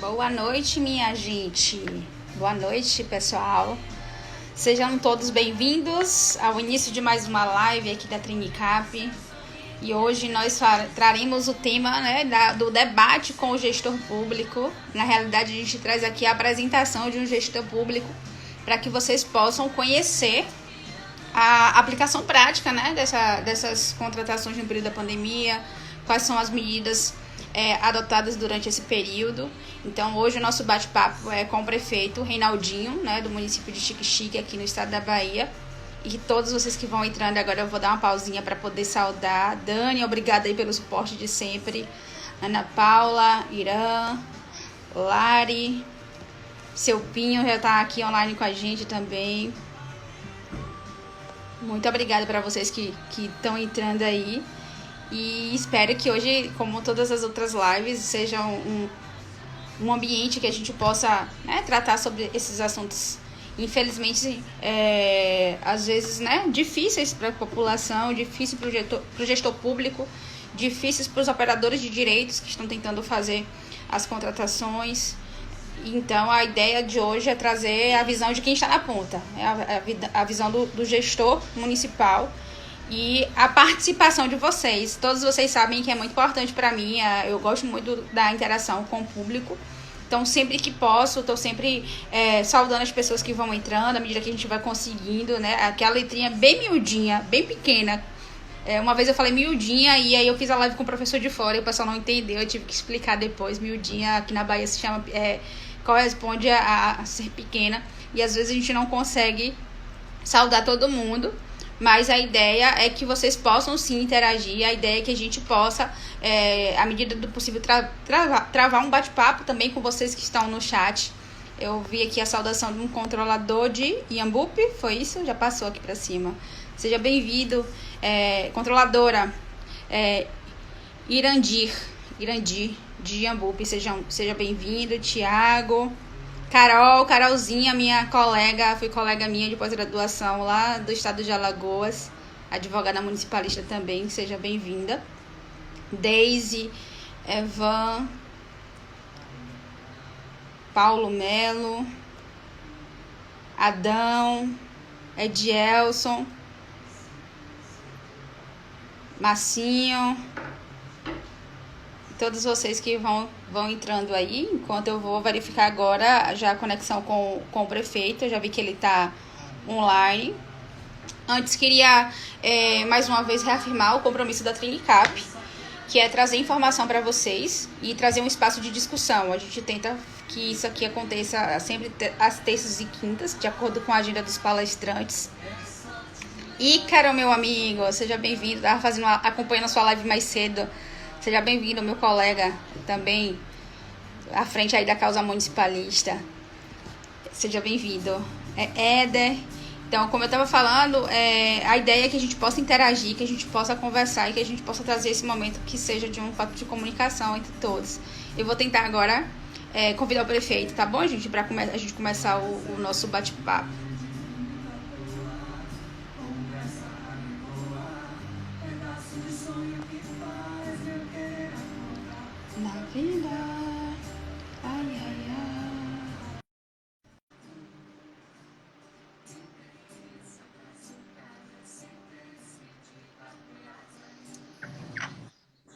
Boa noite, minha gente. Boa noite, pessoal. Sejam todos bem-vindos ao início de mais uma live aqui da Trinicap. E hoje nós traremos o tema, do debate com o gestor público. Na realidade, a gente traz aqui a apresentação de um gestor público para que vocês possam conhecer a aplicação prática, dessas contratações no período da pandemia, quais são as medidas adotadas durante esse período. Então, hoje o nosso bate-papo é com o prefeito Reinaldinho, do município de Xique-Xique, aqui no estado da Bahia. E todos vocês que vão entrando agora, eu vou dar uma pausinha para poder saudar. Dani, obrigada aí pelo suporte de sempre. Ana Paula, Irã, Lari, seu Pinho já está aqui online com a gente também. Muito obrigada para vocês que estão entrando aí. E espero que hoje, como todas as outras lives, seja um ambiente que a gente possa tratar sobre esses assuntos, infelizmente, às vezes, difíceis para a população, difíceis para o gestor público, difíceis para os operadores de direitos que estão tentando fazer as contratações. Então, a ideia de hoje é trazer a visão de quem está na ponta, a visão do gestor municipal e a participação de vocês. Todos vocês sabem que é muito importante para mim, eu gosto muito da interação com o público. Então, sempre que posso, estou sempre saudando as pessoas que vão entrando, à medida que a gente vai conseguindo, aquela letrinha bem miudinha, bem pequena. Uma vez eu falei miudinha e aí eu fiz a live com o professor de fora e o pessoal não entendeu, eu tive que explicar depois. Miudinha aqui na Bahia se chama, corresponde a ser pequena, e às vezes a gente não consegue saudar todo mundo, mas a ideia é que vocês possam sim interagir, a ideia é que a gente possa, à medida do possível, travar um bate-papo também com vocês que estão no chat. Eu vi aqui a saudação de um controlador de Iambupe, foi isso? Já passou aqui para cima. Seja bem-vindo, controladora Irandir de Iambupe, seja bem-vindo. Tiago, Carolzinha, minha colega, foi colega minha de pós-graduação lá do estado de Alagoas, advogada municipalista também, seja bem-vinda. Deise, Evan, Paulo Melo, Adão, Edielson, Massinho, todos vocês que vão entrando aí, enquanto eu vou verificar agora já a conexão com o prefeito. Eu já vi que ele está online. Antes, queria mais uma vez reafirmar o compromisso da Trinicap, que é trazer informação para vocês e trazer um espaço de discussão. A gente tenta que isso aqui aconteça sempre às terças e quintas, de acordo com a agenda dos palestrantes. Ícaro, meu amigo, seja bem-vindo. Estava acompanhando a sua live mais cedo. Seja bem-vindo, meu colega, também à frente aí da causa municipalista. Seja bem-vindo. Éder. Então, como eu estava falando, a ideia é que a gente possa interagir, que a gente possa conversar e que a gente possa trazer esse momento que seja de um fato de comunicação entre todos. Eu vou tentar agora convidar o prefeito, tá bom, gente? Para a gente começar o nosso bate-papo.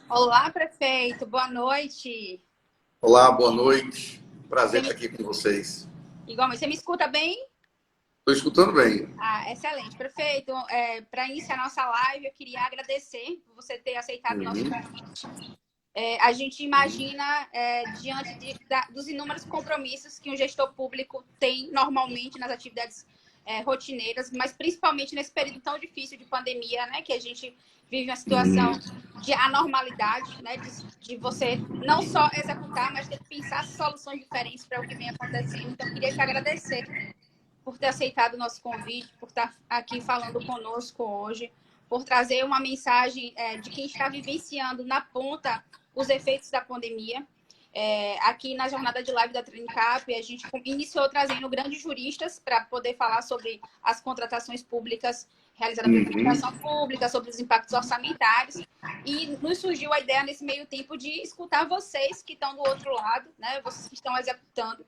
Olá, prefeito, boa noite. Olá, boa noite. Prazer estar aqui com vocês. Igualmente, você me escuta bem? Estou escutando bem. Excelente. Prefeito, para iniciar nossa live, eu queria agradecer por você ter aceitado o nosso convite. A gente imagina, diante dos inúmeros compromissos que um gestor público tem normalmente nas atividades rotineiras, mas principalmente nesse período tão difícil de pandemia, que a gente vive uma situação de anormalidade, de você não só executar, mas ter que pensar soluções diferentes para o que vem acontecendo. Então, eu queria te agradecer por ter aceitado o nosso convite, por estar aqui falando conosco hoje, por trazer uma mensagem de quem está vivenciando na ponta os efeitos da pandemia. Aqui na jornada de live da Trinicap, a gente iniciou trazendo grandes juristas para poder falar sobre as contratações públicas realizada pela administração pública, sobre os impactos orçamentários. E nos surgiu a ideia, nesse meio tempo, de escutar vocês que estão do outro lado, né? Vocês que estão executando.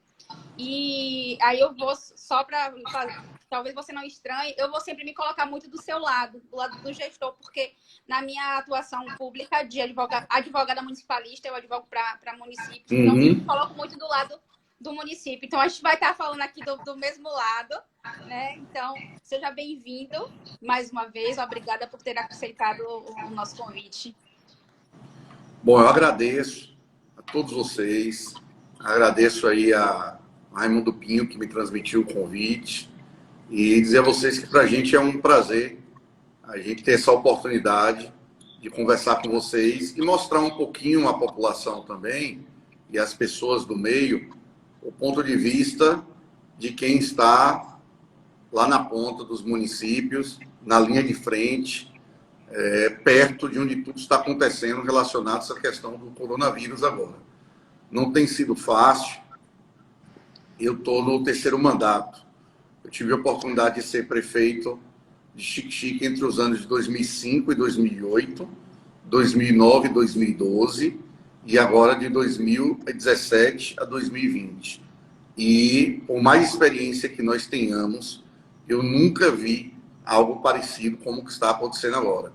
E aí eu vou, só para talvez você não estranhe, eu vou sempre me colocar muito do seu lado, do lado do gestor, porque na minha atuação pública de advogada municipalista, eu advogo para municípios, então eu me coloco muito do lado do município. Então a gente vai estar falando aqui do mesmo lado, né? Então, seja bem-vindo mais uma vez. Obrigada por ter aceitado o nosso convite. Bom, eu agradeço a todos vocês, agradeço aí a Raimundo Pinho, que me transmitiu o convite, e dizer a vocês que para a gente é um prazer a gente ter essa oportunidade de conversar com vocês e mostrar um pouquinho à população também, e às pessoas do meio, o ponto de vista de quem está lá na ponta dos municípios, na linha de frente, perto de onde tudo está acontecendo relacionado a essa questão do coronavírus agora. Não tem sido fácil. Eu estou no 3º mandato. Eu tive a oportunidade de ser prefeito de Xique-Xique entre os anos de 2005 e 2008, 2009 e 2012, e agora de 2017 a 2020. E, por mais experiência que nós tenhamos, eu nunca vi algo parecido com o que está acontecendo agora,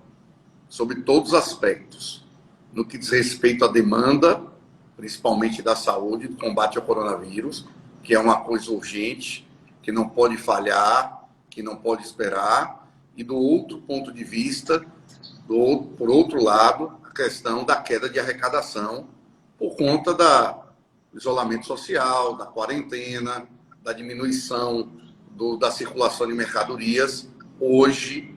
sobre todos os aspectos, no que diz respeito à demanda, principalmente da saúde, do combate ao coronavírus, que é uma coisa urgente, que não pode falhar, que não pode esperar, e do outro ponto de vista, por outro lado, a questão da queda de arrecadação por conta do isolamento social, da quarentena, da diminuição da circulação de mercadorias. Hoje,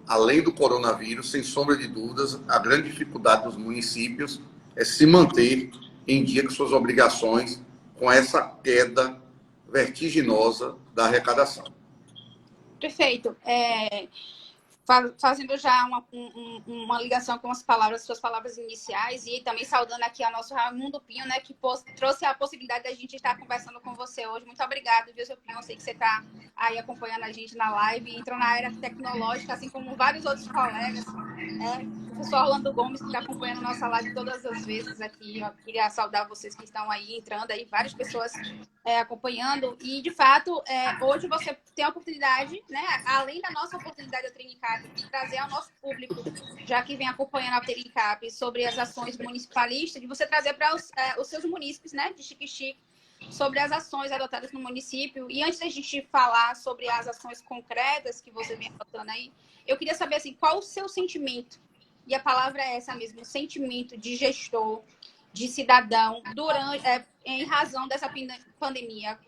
além do coronavírus, sem sombra de dúvidas, a grande dificuldade dos municípios é se manter em dia com suas obrigações com essa queda vertiginosa da arrecadação. Perfeito. Fazendo já uma ligação com suas palavras iniciais, e também saudando aqui ao nosso Raimundo Pinho, né, que trouxe a possibilidade da gente estar conversando com você hoje. Muito obrigado, viu, seu Pinho? Eu sei que você está aí acompanhando a gente na live, entrou na era tecnológica, assim como vários outros colegas. O professor Orlando Gomes, que está acompanhando nossa live todas as vezes aqui. Eu queria saudar vocês que estão aí entrando, aí várias pessoas acompanhando. E, de fato, hoje você tem a oportunidade, né, além da nossa oportunidade da Trinicap, de trazer ao nosso público, já que vem acompanhando a Trinicap, sobre as ações municipalistas, de você trazer para os seus munícipes, né, de Xique-Xique, sobre as ações adotadas no município. E antes da gente falar sobre as ações concretas que você vem adotando aí, eu queria saber, assim, qual o seu sentimento, e a palavra é essa mesmo, sentimento de gestor, de cidadão, em razão dessa pandemia.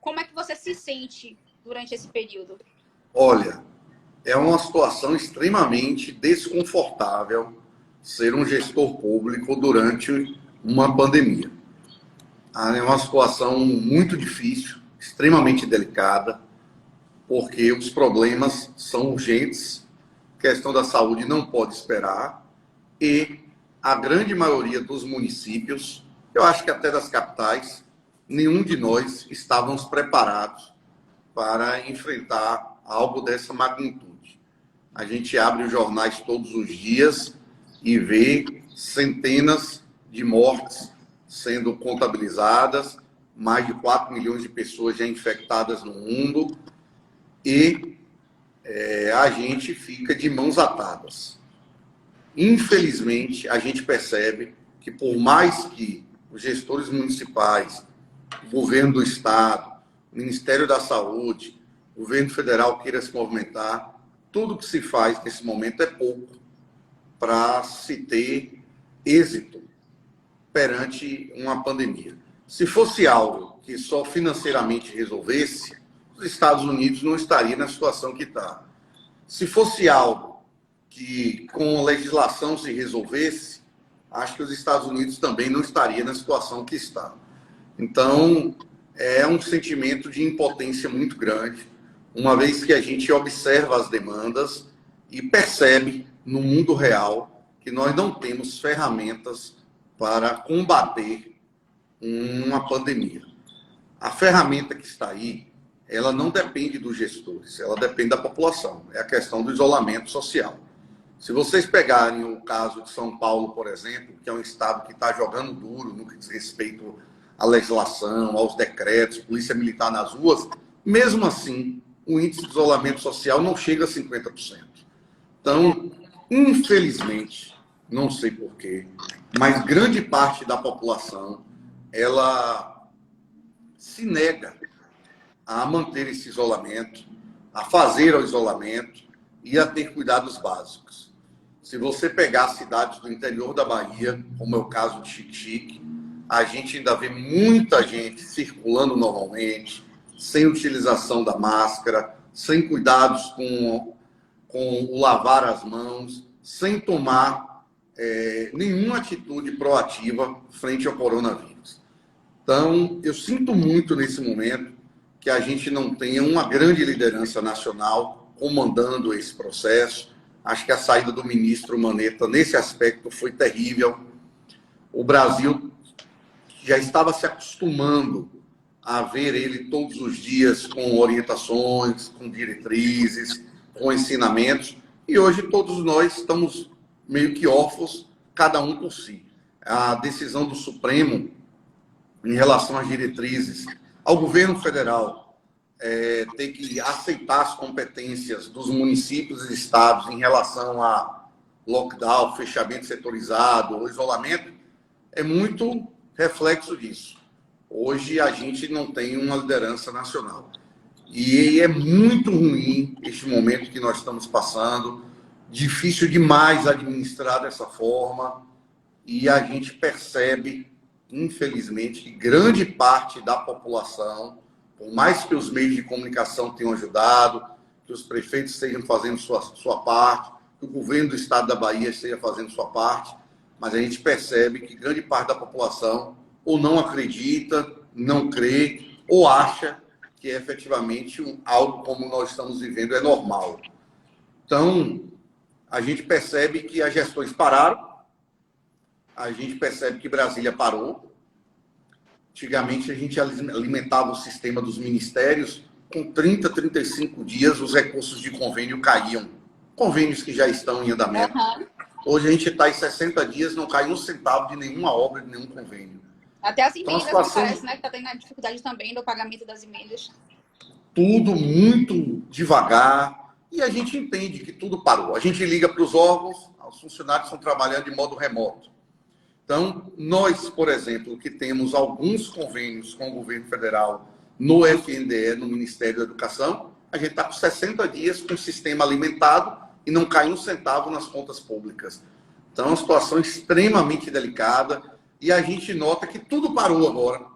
Como é que você se sente durante esse período? Olha, é uma situação extremamente desconfortável ser um gestor público durante uma pandemia. É uma situação muito difícil, extremamente delicada, porque os problemas são urgentes, a questão da saúde não pode esperar, e a grande maioria dos municípios, eu acho que até das capitais, nenhum de nós estávamos preparados para enfrentar algo dessa magnitude. A gente abre os jornais todos os dias e vê centenas de mortes sendo contabilizadas, mais de 4 milhões de pessoas já infectadas no mundo, e a gente fica de mãos atadas. Infelizmente, a gente percebe que, por mais que os gestores municipais, o governo do estado, o Ministério da Saúde, o governo federal queira se movimentar, tudo que se faz nesse momento é pouco para se ter êxito perante uma pandemia. Se fosse algo que só financeiramente resolvesse, os Estados Unidos não estariam na situação que está. Se fosse algo que com legislação se resolvesse, acho que os Estados Unidos também não estariam na situação que está. Então, é um sentimento de impotência muito grande, uma vez que a gente observa as demandas e percebe no mundo real que nós não temos ferramentas para combater uma pandemia. A ferramenta que está aí ela não depende dos gestores, ela depende da população. É a questão do isolamento social. Se vocês pegarem o caso de São Paulo, por exemplo, que é um estado que está jogando duro no que diz respeito à legislação, aos decretos, polícia militar nas ruas, mesmo assim, o índice de isolamento social não chega a 50%. Então, infelizmente, não sei porquê, mas grande parte da população, ela se nega a manter esse isolamento, a fazer o isolamento e a ter cuidados básicos. Se você pegar cidades do interior da Bahia, como é o caso de Xique-Xique, a gente ainda vê muita gente circulando normalmente, sem utilização da máscara, sem cuidados com o lavar as mãos, sem tomar nenhuma atitude proativa frente ao coronavírus. Então, eu sinto muito nesse momento que a gente não tenha uma grande liderança nacional comandando esse processo. Acho que a saída do ministro Mandetta, nesse aspecto, foi terrível. O Brasil já estava se acostumando a ver ele todos os dias com orientações, com diretrizes, com ensinamentos, e hoje todos nós estamos meio que órfãos, cada um por si. A decisão do Supremo em relação às diretrizes, ao governo federal ter que aceitar as competências dos municípios e estados em relação a lockdown, fechamento setorizado ou isolamento, é muito reflexo disso. Hoje a gente não tem uma liderança nacional. E é muito ruim este momento que nós estamos passando, difícil demais administrar dessa forma, e a gente percebe, infelizmente, que grande parte da população, por mais que os meios de comunicação tenham ajudado, que os prefeitos estejam fazendo sua parte, que o governo do estado da Bahia esteja fazendo sua parte, mas a gente percebe que grande parte da população ou não acredita, não crê, ou acha que efetivamente algo como nós estamos vivendo é normal. Então, a gente percebe que as gestões pararam, a gente percebe que Brasília parou. Antigamente, a gente alimentava o sistema dos ministérios, com 30, 35 dias, os recursos de convênio caíam. Convênios que já estão em andamento. Uhum. Hoje a gente está em 60 dias, não cai um centavo de nenhuma obra, de nenhum convênio. Até as emendas, então, situação... parece, né, que está tendo a dificuldade também do pagamento das emendas. Tudo muito devagar, e a gente entende que tudo parou. A gente liga para os órgãos, os funcionários estão trabalhando de modo remoto. Então, nós, por exemplo, que temos alguns convênios com o governo federal no FNDE, no Ministério da Educação, a gente está com 60 dias com o sistema alimentado e não cai um centavo nas contas públicas. Então, é uma situação extremamente delicada e a gente nota que tudo parou agora.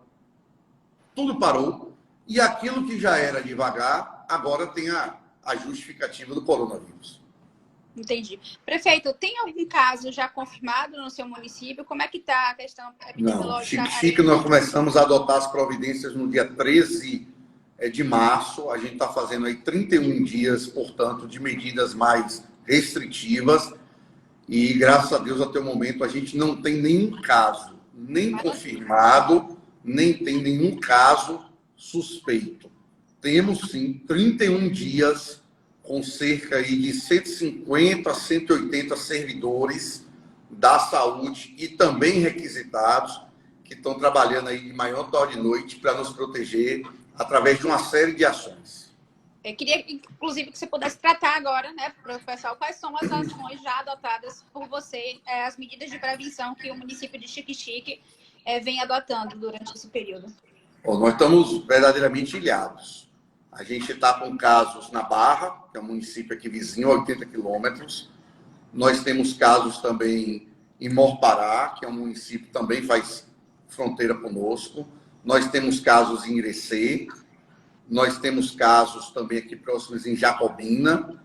Tudo parou. E aquilo que já era devagar, agora tem a justificativa do coronavírus. Entendi. Prefeito, tem algum caso já confirmado no seu município? Como é que está a questão epidemiológica? Não, Xique-Xique nós começamos a adotar as providências no dia 13 de março. A gente está fazendo aí 31 dias, portanto, de medidas mais restritivas. E, graças a Deus, até o momento, a gente não tem nenhum caso, nem confirmado, nem tem nenhum caso suspeito. Temos, sim, 31 dias com cerca aí de 150 a 180 servidores da saúde e também requisitados que estão trabalhando aí de manhã, tarde e noite para nos proteger através de uma série de ações. Eu queria, inclusive, que você pudesse tratar agora, né, para o pessoal, quais são as ações já adotadas por você, as medidas de prevenção que o município de Xique-Xique vem adotando durante esse período. Bom, nós estamos verdadeiramente ilhados. A gente está com casos na Barra, que é um município aqui vizinho, a 80 quilômetros. Nós temos casos também em Morpará, que é um município que também faz fronteira conosco. Nós temos casos em Irecê. Nós temos casos também aqui próximos em Jacobina.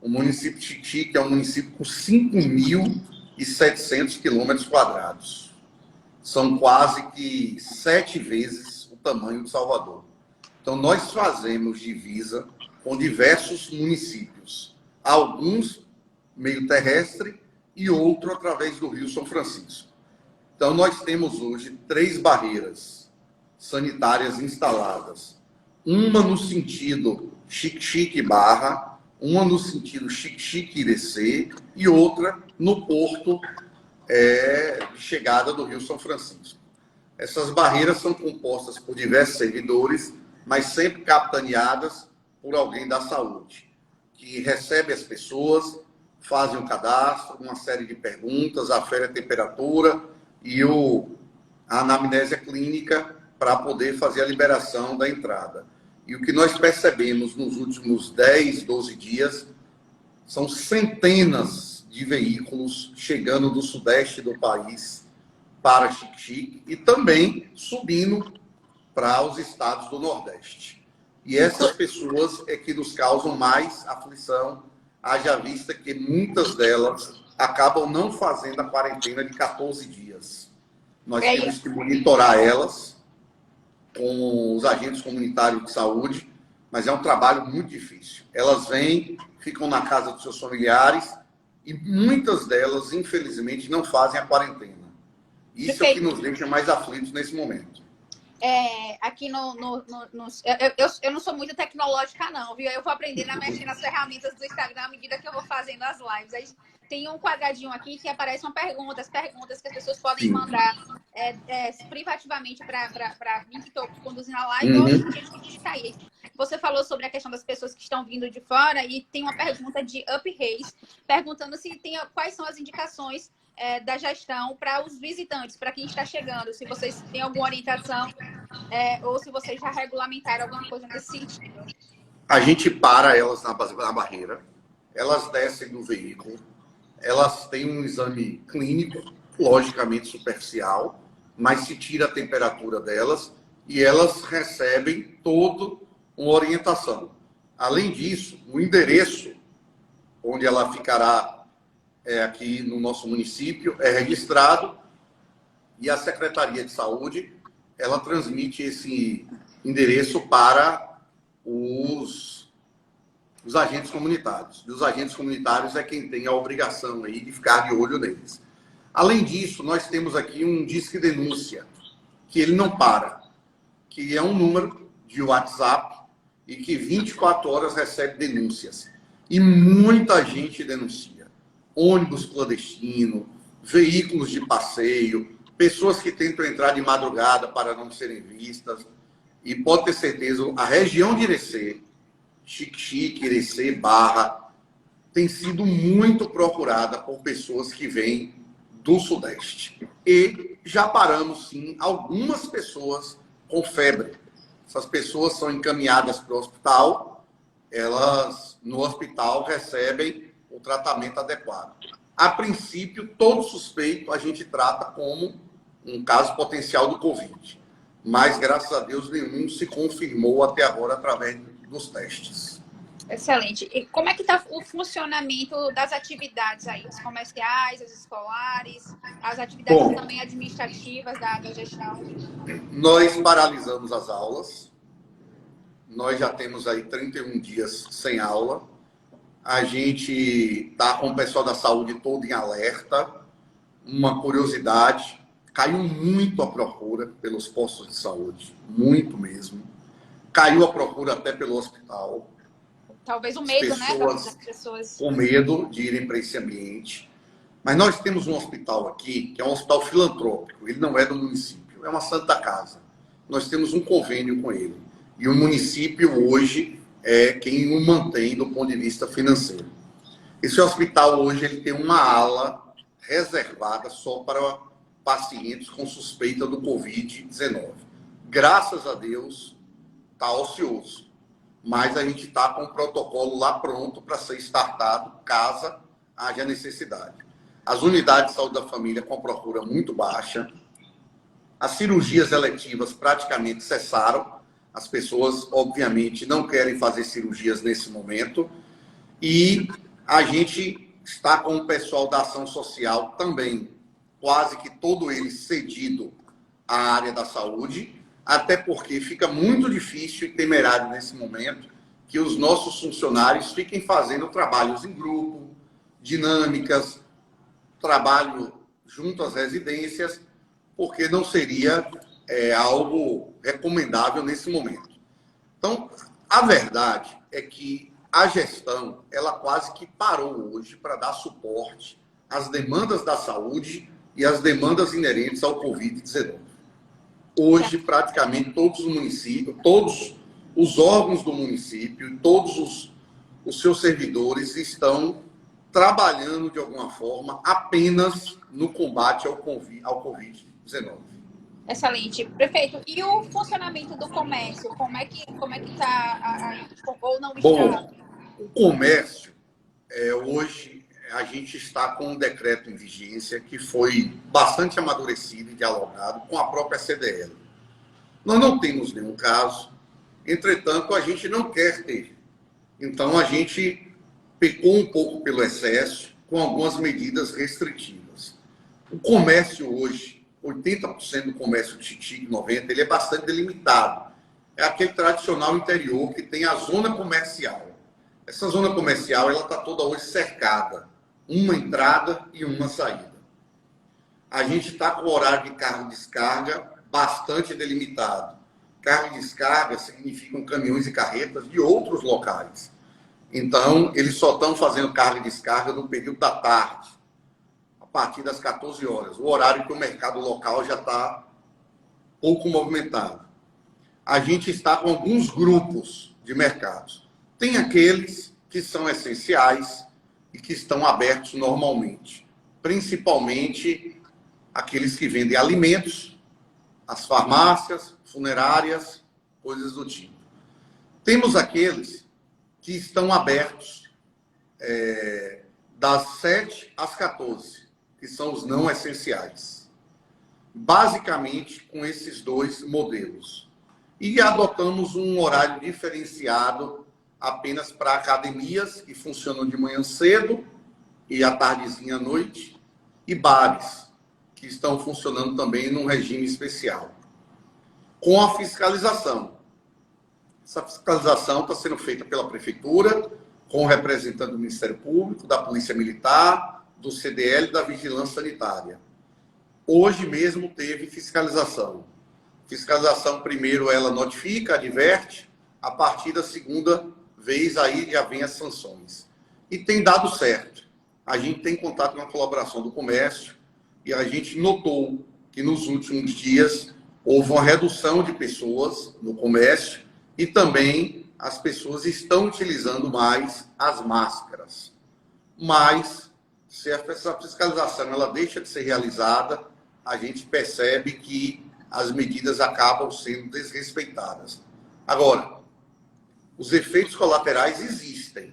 O município de Xique-Xique é um município com 5.700 quilômetros quadrados. São quase que 7 vezes o tamanho de Salvador. Então, nós fazemos divisa com diversos municípios, alguns meio terrestre e outro através do Rio São Francisco. Então, nós temos hoje 3 barreiras sanitárias instaladas uma no sentido Xique-Xique Barra, uma no sentido Xique-Xique Irecê e outra no porto de chegada do Rio São Francisco. Essas barreiras são compostas por diversos servidores, mas sempre capitaneadas por alguém da saúde, que recebe as pessoas, fazem um cadastro, uma série de perguntas, afere a temperatura e a anamnésia clínica para poder fazer a liberação da entrada. E o que nós percebemos nos últimos 10, 12 dias são centenas de veículos chegando do sudeste do país para Xique-Xique e também subindo para os estados do Nordeste. E essas pessoas é que nos causam mais aflição, haja vista que muitas delas acabam não fazendo a quarentena de 14 dias. Nós temos que monitorar elas com os agentes comunitários de saúde, mas é um trabalho muito difícil. Elas vêm, ficam na casa dos seus familiares e muitas delas, infelizmente, não fazem a quarentena. Isso é o que nos deixa mais aflitos nesse momento. Aqui eu não sou muito tecnológica, não, viu? Eu vou aprendendo a mexer nas ferramentas do Instagram à medida que eu vou fazendo as lives. Aí tem um quadradinho aqui que aparecem perguntas que as pessoas podem mandar privativamente para mim, que estou conduzindo a live, ou gente que digita aí. Você falou sobre a questão das pessoas que estão vindo de fora e tem uma pergunta de Up Reis, perguntando se quais são as indicações da gestão para os visitantes, para quem está chegando, se vocês têm alguma orientação ou se vocês já regulamentaram alguma coisa nesse sentido. A gente para elas na barreira, elas descem do veículo, elas têm um exame clínico, logicamente superficial, mas se tira a temperatura delas e elas recebem toda uma orientação. Além disso, o endereço onde ela ficará aqui no nosso município é registrado e a Secretaria de Saúde ela transmite esse endereço para os agentes comunitários. E os agentes comunitários é quem tem a obrigação aí de ficar de olho neles. Além disso, nós temos aqui um Disque Denúncia, que ele não para, que é um número de WhatsApp e que 24 horas recebe denúncias. E muita gente denuncia. Ônibus clandestino, veículos de passeio, pessoas que tentam entrar de madrugada para não serem vistas. E pode ter certeza, a região de Irecê, Xique-Xique, Irecê, Barra, tem sido muito procurada por pessoas que vêm do Sudeste. E já paramos, sim, algumas pessoas com febre. Essas pessoas são encaminhadas para o hospital, elas no hospital recebem o tratamento adequado. A princípio, todo suspeito a gente trata como um caso potencial do Covid. Mas, graças a Deus, nenhum se confirmou até agora através dos testes. Excelente. E como é que está o funcionamento das atividades aí? As comerciais, as escolares, as atividades também administrativas da gestão? Nós paralisamos as aulas. Nós já temos aí 31 dias sem aula. A gente está com o pessoal da saúde todo em alerta. Uma curiosidade, caiu muito a procura pelos postos de saúde, muito mesmo. Caiu a procura até pelo hospital. Talvez o medo, né? Das pessoas com medo de irem para esse ambiente. Mas nós temos um hospital aqui, que é um hospital filantrópico, ele não é do município, é uma Santa Casa. Nós temos um convênio com ele. E o município hoje é quem o mantém do ponto de vista financeiro. Esse hospital hoje ele tem uma ala reservada só para pacientes com suspeita do Covid-19. Graças a Deus, está ocioso. Mas a gente está com o protocolo lá pronto para ser startado, caso haja necessidade. As unidades de saúde da família com procura muito baixa. As cirurgias eletivas praticamente cessaram. As pessoas, obviamente, não querem fazer cirurgias nesse momento. E a gente está com o pessoal da ação social também, quase que todo ele cedido à área da saúde, até porque fica muito difícil e temerário nesse momento que os nossos funcionários fiquem fazendo trabalhos em grupo, dinâmicas, trabalho junto às residências, porque não seria algo recomendável nesse momento. Então, a verdade é que a gestão, ela quase que parou hoje para dar suporte às demandas da saúde e às demandas inerentes ao Covid-19. Hoje, praticamente todos os municípios, todos os órgãos do município, todos os seus servidores estão trabalhando de alguma forma apenas no combate ao Covid-19. Excelente. Prefeito, e o funcionamento do comércio? Como é que está, ou não está? Bom, o comércio, hoje, a gente está com um decreto em vigência que foi bastante amadurecido e dialogado com a própria CDL. Nós não temos nenhum caso, entretanto, a gente não quer ter. Então, a gente pecou um pouco pelo excesso com algumas medidas restritivas. O comércio hoje, 80% do comércio de Chique 90, ele é bastante delimitado. É aquele tradicional interior que tem a zona comercial. Essa zona comercial, ela está toda hoje cercada. Uma entrada e uma saída. A gente está com o horário de carga e descarga bastante delimitado. Carga e descarga significam caminhões e carretas de outros locais. Então, eles só estão fazendo carga e descarga no período da tarde, a partir das 14 horas, o horário que o mercado local já está pouco movimentado. A gente está com alguns grupos de mercados. Tem aqueles que são essenciais e que estão abertos normalmente, principalmente aqueles que vendem alimentos, as farmácias, funerárias, coisas do tipo. Temos aqueles que estão abertos das 7 às 14, que são os não essenciais. Basicamente, com esses dois modelos. E adotamos um horário diferenciado apenas para academias, que funcionam de manhã cedo e à tardezinha à noite, e bares, que estão funcionando também num regime especial. Com a fiscalização. Essa fiscalização está sendo feita pela Prefeitura, com o representante do Ministério Público, da Polícia Militar, do CDL e da Vigilância Sanitária. Hoje mesmo teve fiscalização. Fiscalização, primeiro, ela notifica, adverte, a partir da segunda vez aí já vem as sanções. E tem dado certo. A gente tem contato com a colaboração do comércio e a gente notou que nos últimos dias houve uma redução de pessoas no comércio e também as pessoas estão utilizando mais as máscaras. Mas, se essa fiscalização ela deixa de ser realizada, a gente percebe que as medidas acabam sendo desrespeitadas. Agora, os efeitos colaterais existem.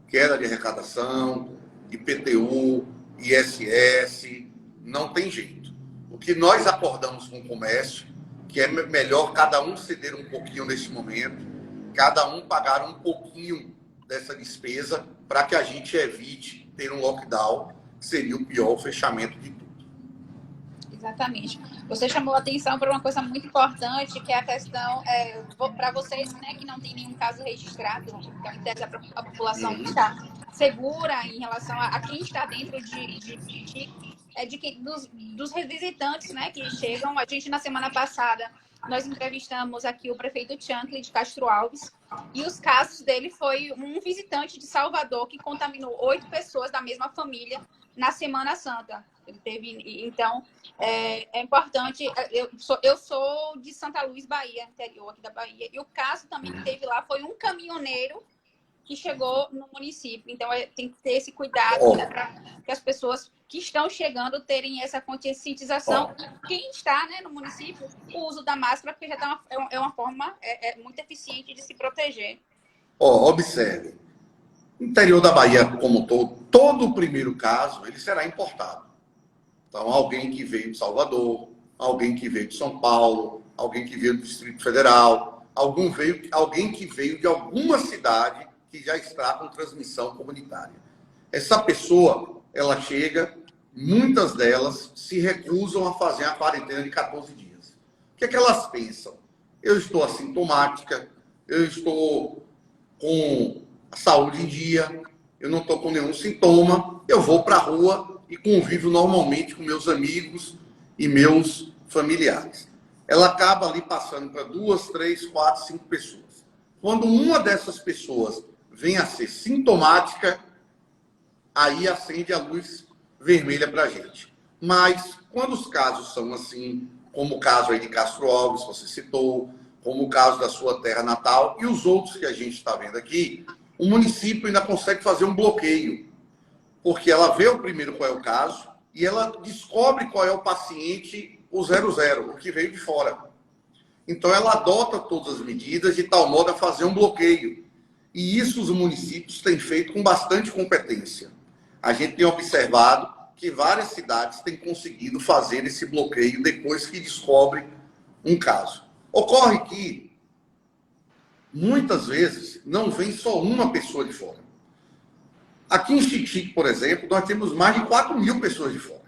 Queda de arrecadação, IPTU, ISS, não tem jeito. O que nós acordamos com o comércio, que é melhor cada um ceder um pouquinho neste momento, cada um pagar um pouquinho dessa despesa para que a gente evite ter um lockdown, que seria o pior fechamento de tudo. Exatamente. Você chamou a atenção para uma coisa muito importante, que é a questão, para vocês, né, que não tem nenhum caso registrado, então, em tese, a população está segura em relação a quem está dentro dos visitantes, né, que chegam. A gente, na semana passada, nós entrevistamos aqui o prefeito Chankley de Castro Alves, e os casos dele foi um visitante de Salvador que contaminou 8 pessoas da mesma família na Semana Santa. Ele teve, então, é importante. Eu sou de Santa Luz, Bahia, interior aqui da Bahia, e o caso também que teve lá foi um caminhoneiro que chegou no município. Então, tem que ter esse cuidado, né, para que as pessoas que estão chegando terem essa conscientização. E quem está, né, no município, o uso da máscara, porque já tá uma forma muito eficiente de se proteger. Observe. No interior da Bahia, como todo o primeiro caso, ele será importado. Então, alguém que veio de Salvador, alguém que veio de São Paulo, alguém que veio do Distrito Federal, alguém que veio de alguma cidade que já está com transmissão comunitária. Essa pessoa, ela chega, muitas delas se recusam a fazer a quarentena de 14 dias. O que é que elas pensam? Eu estou assintomática, eu estou com a saúde em dia, eu não estou com nenhum sintoma, eu vou para a rua e convivo normalmente com meus amigos e meus familiares. Ela acaba ali passando para 2, 3, 4, 5 pessoas. Quando uma dessas pessoas vem a ser sintomática, aí acende a luz vermelha para a gente. Mas quando os casos são assim, como o caso aí de Castro Alves, você citou, como o caso da sua terra natal e os outros que a gente está vendo aqui, o município ainda consegue fazer um bloqueio, porque ela vê o primeiro qual é o caso e ela descobre qual é o paciente, o 00, o que veio de fora. Então ela adota todas as medidas de tal modo a fazer um bloqueio. E isso os municípios têm feito com bastante competência. A gente tem observado que várias cidades têm conseguido fazer esse bloqueio depois que descobre um caso. Ocorre que, muitas vezes, não vem só uma pessoa de fora. Aqui em Xique-Xique, por exemplo, nós temos mais de 4.000 pessoas de fora.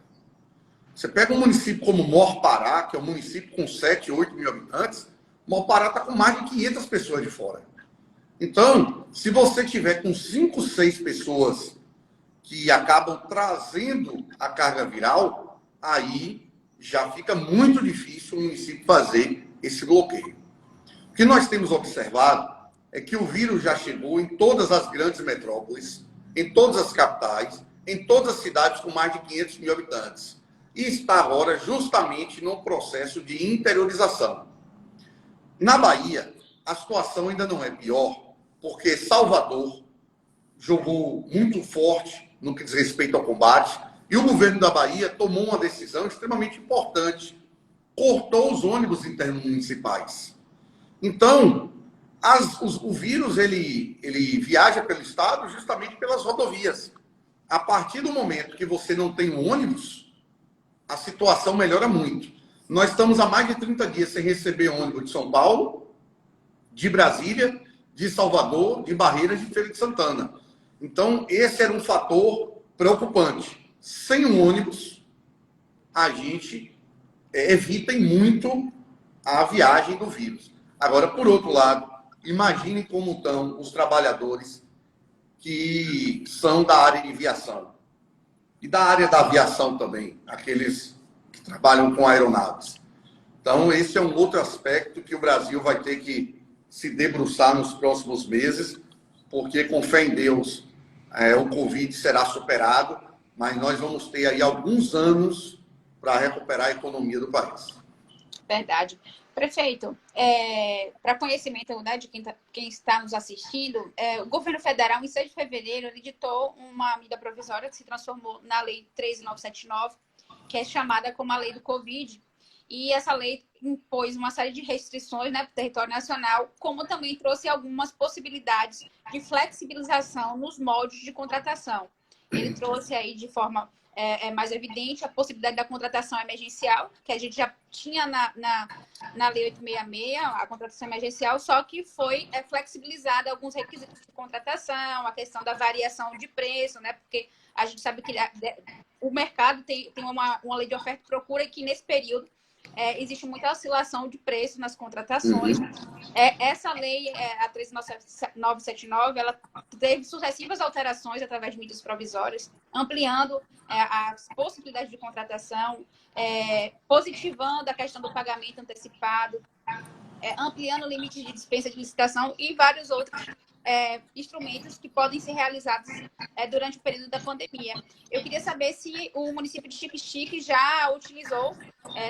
Você pega um município como Mor-Pará, que é um município com 7, 8 mil habitantes, Mor-Pará está com mais de 500 pessoas de fora. Então, se você tiver com 5, 6 pessoas que acabam trazendo a carga viral, aí já fica muito difícil o município fazer esse bloqueio. O que nós temos observado é que o vírus já chegou em todas as grandes metrópoles, em todas as capitais, em todas as cidades com mais de 500 mil habitantes. E está agora justamente num processo de interiorização. Na Bahia, a situação ainda não é pior, porque Salvador jogou muito forte no que diz respeito ao combate, e o governo da Bahia tomou uma decisão extremamente importante. Cortou os ônibus intermunicipais. Então, o vírus ele viaja pelo estado justamente pelas rodovias. A partir do momento que você não tem um ônibus, a situação melhora muito. Nós estamos há mais de 30 dias sem receber ônibus de São Paulo, de Brasília, de Salvador, de Barreiras, de Feira de Santana. Então, esse era um fator preocupante. Sem um ônibus, a gente evita muito a viagem do vírus. Agora, por outro lado, imaginem como estão os trabalhadores que são da área de aviação. E da área da aviação também, aqueles que trabalham com aeronaves. Então, esse é um outro aspecto que o Brasil vai ter que se debruçar nos próximos meses, porque, com fé em Deus, o Covid será superado, mas nós vamos ter aí alguns anos para recuperar a economia do país. Verdade. Prefeito, para conhecimento, né, de quem está nos assistindo, o governo federal, em 6 de fevereiro, ele editou uma medida provisória que se transformou na Lei 13.979, que é chamada como a Lei do Covid, e essa lei impôs uma série de restrições, né, para o território nacional, como também trouxe algumas possibilidades de flexibilização nos moldes de contratação. Ele trouxe aí de forma mais evidente a possibilidade da contratação emergencial, que a gente já tinha na Lei 866, a contratação emergencial, só que foi flexibilizada alguns requisitos de contratação, a questão da variação de preço, né? Porque a gente sabe que o mercado tem uma lei de oferta e procura, e que nesse período existe muita oscilação de preço nas contratações. Essa lei, a 13.979, ela teve sucessivas alterações através de medidas provisórias, ampliando as possibilidades de contratação, positivando a questão do pagamento antecipado, ampliando o limite de dispensa de licitação e vários outros instrumentos que podem ser realizados durante o período da pandemia. Eu queria saber se o município de Xique-Xique já utilizou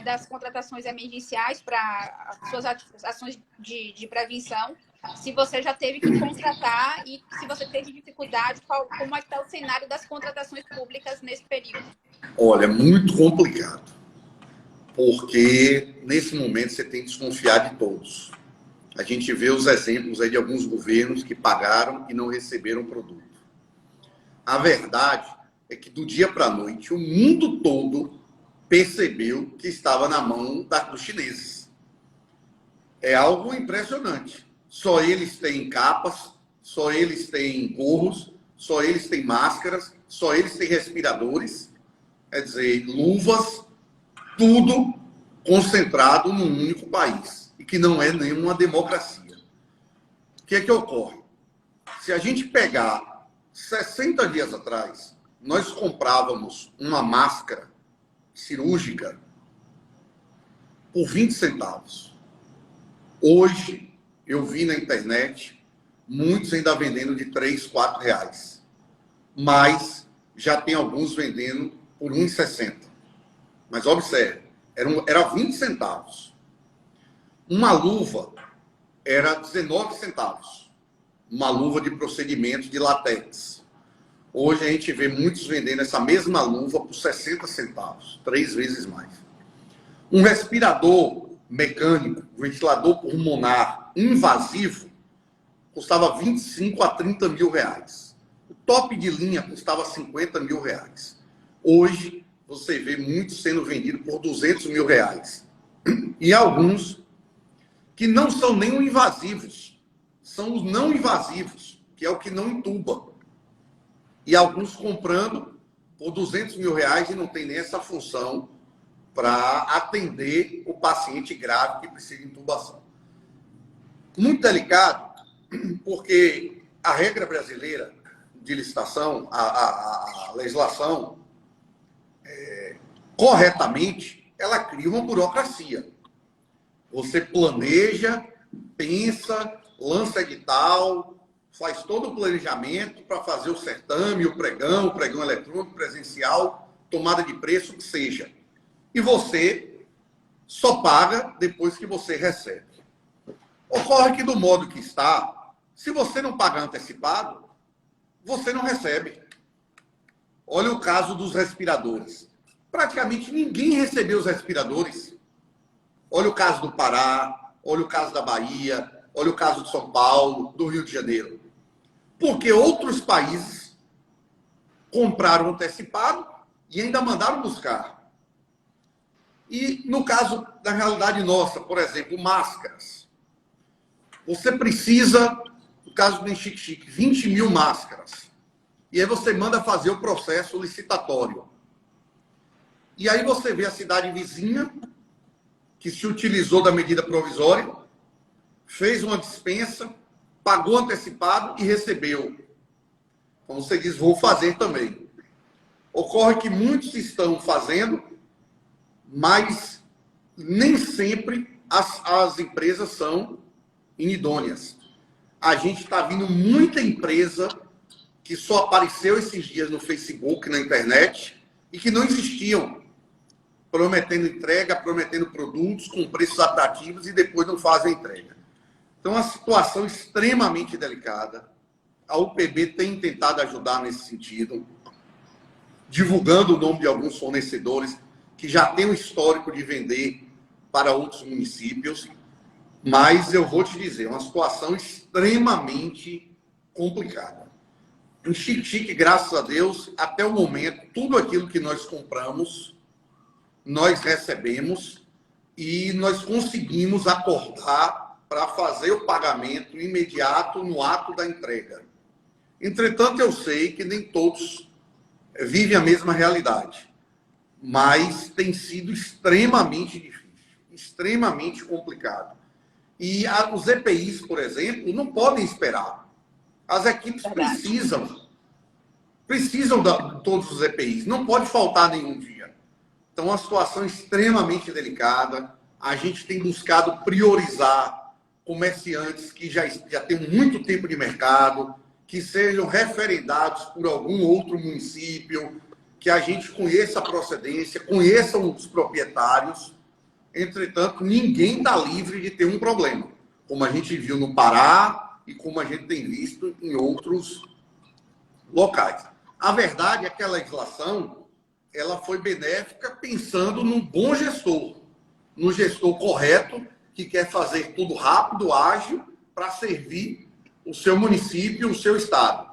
das contratações emergenciais para suas ações de prevenção, se você já teve que contratar e se você teve dificuldade, como é que está o cenário das contratações públicas nesse período? Olha, muito complicado, porque nesse momento você tem que desconfiar de todos. A gente vê os exemplos aí de alguns governos que pagaram e não receberam produto. A verdade é que do dia para a noite o mundo todo percebeu que estava na mão dos chineses. É algo impressionante. Só eles têm capas, só eles têm gorros, só eles têm máscaras, só eles têm respiradores, quer dizer, luvas, tudo concentrado num único país, e que não é nenhuma democracia. O que é que ocorre? Se a gente pegar 60 dias atrás, nós comprávamos uma máscara cirúrgica por 20 centavos. Hoje, eu vi na internet muitos ainda vendendo de 3, 4 reais. Mas já tem alguns vendendo por 1,60. Mas observe, era 20 centavos. Uma luva era 19 centavos. Uma luva de procedimento de latex. Hoje a gente vê muitos vendendo essa mesma luva por 60 centavos, 3 vezes mais. Um respirador mecânico, ventilador pulmonar invasivo, custava 25 a 30 mil reais. O top de linha custava 50 mil reais. Hoje, você vê muitos sendo vendidos por 200 mil reais. E alguns que não são nem os invasivos, são os não invasivos, que é o que não entuba. E alguns comprando por 200 mil reais e não tem nem essa função para atender o paciente grave que precisa de intubação. Muito delicado, porque a regra brasileira de licitação, a legislação, corretamente, ela cria uma burocracia. Você planeja, pensa, lança edital, faz todo o planejamento para fazer o certame, o pregão eletrônico, presencial, tomada de preço, que seja. E você só paga depois que você recebe. Ocorre que, do modo que está, se você não pagar antecipado, você não recebe. Olha o caso dos respiradores. Praticamente ninguém recebeu os respiradores. Olha o caso do Pará, olha o caso da Bahia, olha o caso de São Paulo, do Rio de Janeiro. Porque outros países compraram antecipado e ainda mandaram buscar. E no caso da realidade nossa, por exemplo, máscaras. Você precisa, no caso do Chique-Chique, 20 mil máscaras. E aí você manda fazer o processo licitatório. E aí você vê a cidade vizinha, que se utilizou da medida provisória, fez uma dispensa, pagou antecipado e recebeu. Então você diz, vou fazer também. Ocorre que muitos estão fazendo, mas nem sempre as empresas são inidôneas. A gente está vendo muita empresa que só apareceu esses dias no Facebook, na internet, e que não existiam, prometendo entrega, prometendo produtos com preços atrativos e depois não fazem entrega. Então, a situação é extremamente delicada. A UPB tem tentado ajudar nesse sentido, divulgando o nome de alguns fornecedores que já têm um histórico de vender para outros municípios, mas eu vou te dizer, é uma situação extremamente complicada. Em Chique-Chique, graças a Deus, até o momento, tudo aquilo que nós compramos, nós recebemos e nós conseguimos acordar para fazer o pagamento imediato no ato da entrega. Entretanto, eu sei que nem todos vivem a mesma realidade, mas tem sido extremamente difícil, extremamente complicado. E os EPIs, por exemplo, não podem esperar. As equipes precisam de todos os EPIs, não pode faltar nenhum dia. Então, é uma situação extremamente delicada. A gente tem buscado priorizar comerciantes que já têm muito tempo de mercado, que sejam referendados por algum outro município, que a gente conheça a procedência, conheçam os proprietários. Entretanto, ninguém está livre de ter um problema, como a gente viu no Pará e como a gente tem visto em outros locais. A verdade é que a legislação ela foi benéfica pensando num bom gestor, no gestor correto, que quer fazer tudo rápido, ágil, para servir o seu município, o seu estado.